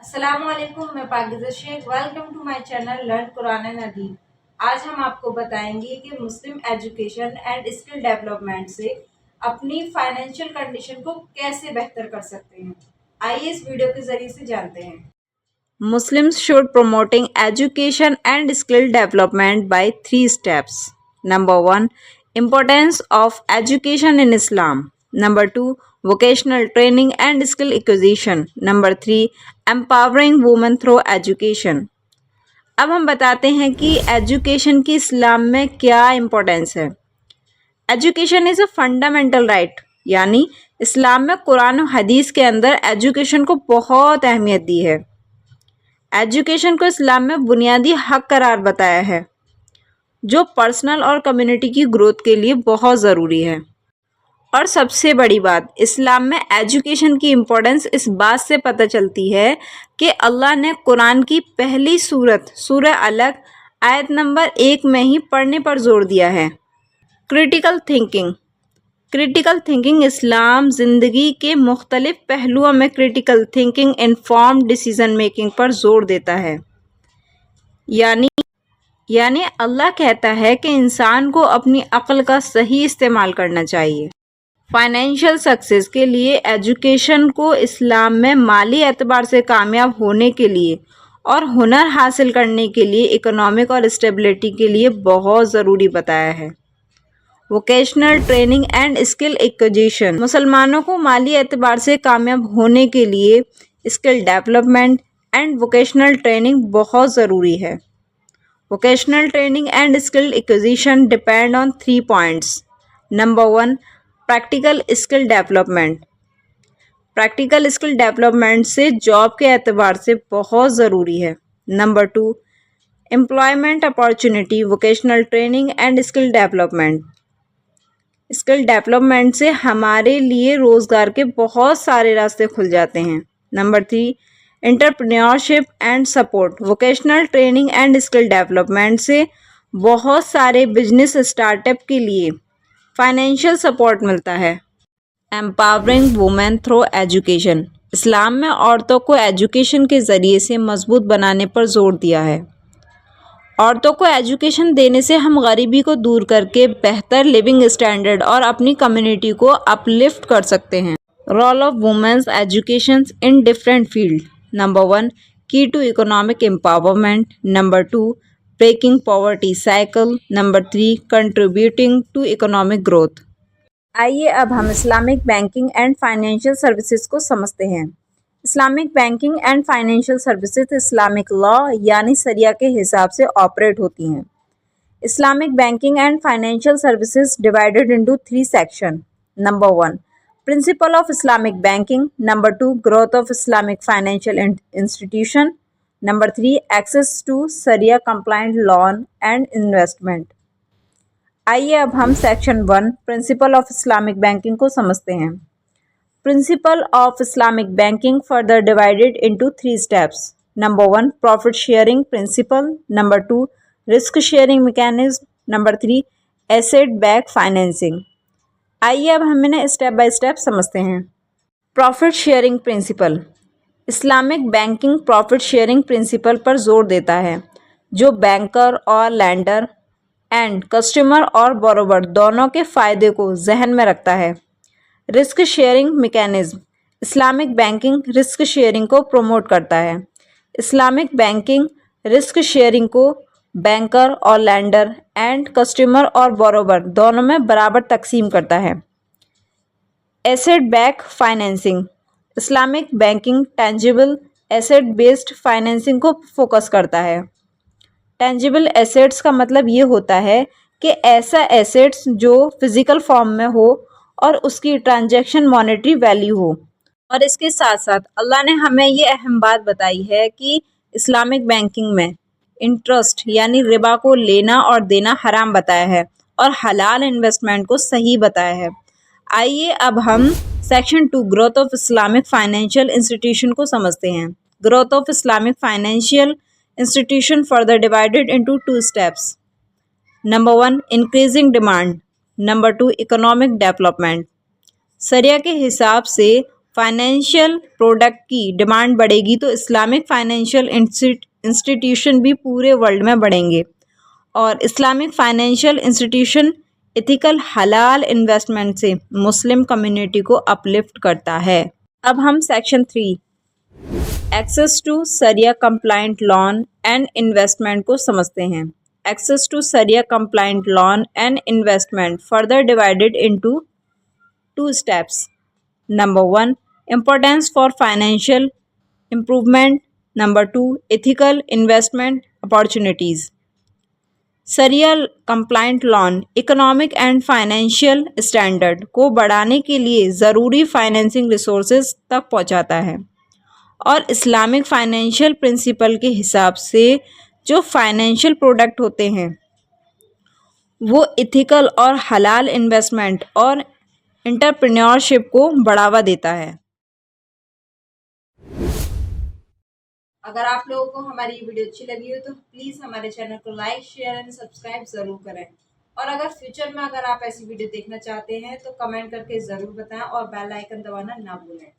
السلام علیکم، میں Pakeezah Sheikh, welcome to my channel learn Quran and Hadith. آج ہم آپ کو بتائیں گے کہ Muslim education and skill development سے اپنی فائنینشیل کنڈیشن کو کیسے بہتر کر سکتے ہیں۔ آئیے اس ویڈیو کے ذریعے سے جانتے ہیں۔ Muslims should promoting education and skill development by 3 steps. Number 1, importance of education in Islam. Number 2, vocational training and skill acquisition. Number 3, empowering women through education. اب ہم بتاتے ہیں کہ ایجوکیشن کی اسلام میں کیا امپورٹینس ہے۔ Education is a fundamental right, یعنی اسلام میں قرآن و حدیث کے اندر ایجوکیشن کو بہت اہمیت دی ہے۔ ایجوکیشن کو اسلام میں بنیادی حق قرار بتایا ہے، جو پرسنل اور کمیونٹی کی گروتھ کے لیے بہت ضروری ہے۔ اور سب سے بڑی بات، اسلام میں ایجوکیشن کی امپورٹنس اس بات سے پتہ چلتی ہے کہ اللہ نے قرآن کی پہلی سورت سورہ علق آیت نمبر 1 میں ہی پڑھنے پر زور دیا ہے۔ کریٹیکل تھنکنگ اسلام زندگی کے مختلف پہلوؤں میں critical thinking informed decision making پر زور دیتا ہے۔ یعنی اللہ کہتا ہے کہ انسان کو اپنی عقل کا صحیح استعمال کرنا چاہیے۔ فائنینشیل سکسیس کے لیے ایجوکیشن کو اسلام میں مالی اعتبار سے کامیاب ہونے کے لیے اور ہنر حاصل کرنے کے لیے اکنامک اور اسٹیبلٹی کے لیے بہت ضروری بتایا ہے۔ Vocational training and skill acquisition, مسلمانوں کو مالی اعتبار سے کامیاب ہونے کے لیے skill development and vocational training بہت ضروری ہے۔ Vocational training and skill acquisition depend on 3 points. Number 1, practical skill development. Practical skill development سے جاب کے اعتبار سے بہت ضروری ہے۔ Number 2، employment opportunity, vocational training and skill development. Skill development سے ہمارے لیے روزگار کے بہت سارے راستے کھل جاتے ہیں۔ Number 3، entrepreneurship and support, vocational training and skill development سے بہت سارے بزنس اسٹارٹ اپ کے لیے فائنینشیل سپورٹ ملتا ہے۔ ایمپاورنگ وومن تھرو ایجوکیشن، اسلام میں عورتوں کو ایجوکیشن کے ذریعے سے مضبوط بنانے پر زور دیا ہے۔ عورتوں کو ایجوکیشن دینے سے ہم غریبی کو دور کر کے بہتر لیونگ اسٹینڈرڈ اور اپنی کمیونٹی کو اپ لفٹ کر سکتے ہیں۔ Role of womens education in different field. Number 1، key to economic empowerment. Number 2، breaking poverty cycle. Number 3, contributing to economic growth. آئیے اب ہم Islamic banking and financial services کو سمجھتے ہیں۔ Islamic banking and financial services Islamic law یعنی شریعہ کے حساب سے آپریٹ ہوتی ہیں۔ Islamic banking and financial services divided into 3 section. Number 1، principle of Islamic banking. Number 2، growth of Islamic financial institution. Number 3، access to شریعہ کمپلائنٹ لون اینڈ انویسٹمنٹ۔ آئیے اب ہم section 1، principle of Islamic banking کو سمجھتے ہیں۔ Principal of Islamic banking further divided into 3 steps. Number 1، profit sharing principle. Number 2، risk sharing mechanism. Number 3، asset back financing. آئیے اب ہم انہیں اسٹیپ بائی اسٹیپ سمجھتے ہیں۔ Profit sharing principle, Islamic banking profit sharing principle پر زور دیتا ہے، جو بینکر اور لینڈر اینڈ کسٹمر اور بوروور دونوں کے فائدے کو ذہن میں رکھتا ہے۔ Risk sharing mechanism, Islamic banking risk sharing کو پروموٹ کرتا ہے۔ اسلامک بینکنگ رسک شیئرنگ کو بینکر اور لینڈر اینڈ کسٹمر اور بوروور دونوں میں برابر تقسیم کرتا ہے۔ Asset back financing, Islamic banking tangible asset based financing کو فوکس کرتا ہے۔ ٹینجیبل ایسیٹس کا مطلب یہ ہوتا ہے کہ ایسا ایسیٹس جو فزیکل فارم میں ہو اور اس کی ٹرانزیکشن مانیٹری ویلیو ہو۔ اور اس کے ساتھ ساتھ اللہ نے ہمیں یہ اہم بات بتائی ہے کہ اسلامک بینکنگ میں انٹرسٹ یعنی ربا کو لینا اور دینا حرام بتایا ہے اور حلال انویسٹمنٹ کو صحیح بتایا ہے۔ آئیے اب ہم section 2، growth of Islamic financial institution کو سمجھتے ہیں۔ Growth of Islamic financial institution further divided into 2 steps. Number 1، increasing demand. Number 2، economic development. شریعہ کے حساب سے فائنینشیل پروڈکٹ کی ڈیمانڈ بڑھے گی تو اسلامک فائنینشیل انسٹیٹیوشن بھی پورے ورلڈ میں بڑھیں گے، اور اسلامک فائنینشیل انسٹیٹیوشن ایتھیکل حلال انویسٹمنٹ سے مسلم کمیونٹی کو اپلفٹ کرتا ہے۔ اب ہم سیکشن 3 ایکسیس ٹو شریعہ کمپلائنٹ لون اینڈ انویسٹمنٹ کو سمجھتے ہیں۔ ایکسیس ٹو شریعہ compliant loan and investment further divided into 2 steps. Number 1, importance for financial improvement. Number 2, ethical investment opportunities. شریعہ compliant loan economic and financial standard کو بڑھانے کے لیے ضروری فائنینسنگ ریسورسز تک پہنچاتا ہے، اور اسلامک فائنینشیل پرنسپل کے حساب سے جو فائنینشیل پروڈکٹ ہوتے ہیں وہ ایتھیکل اور حلال انویسٹمنٹ اور انٹرپرینیورشپ کو بڑھاوا دیتا ہے۔ اگر آپ لوگوں کو ہماری یہ ویڈیو اچھی لگی ہو تو پلیز ہمارے چینل کو لائک، شیئر اینڈ سبسکرائب ضرور کریں، اور اگر فیوچر میں اگر آپ ایسی ویڈیو دیکھنا چاہتے ہیں تو کمنٹ کر کے ضرور بتائیں، اور بیل آئیکن دبانا نہ بھولیں۔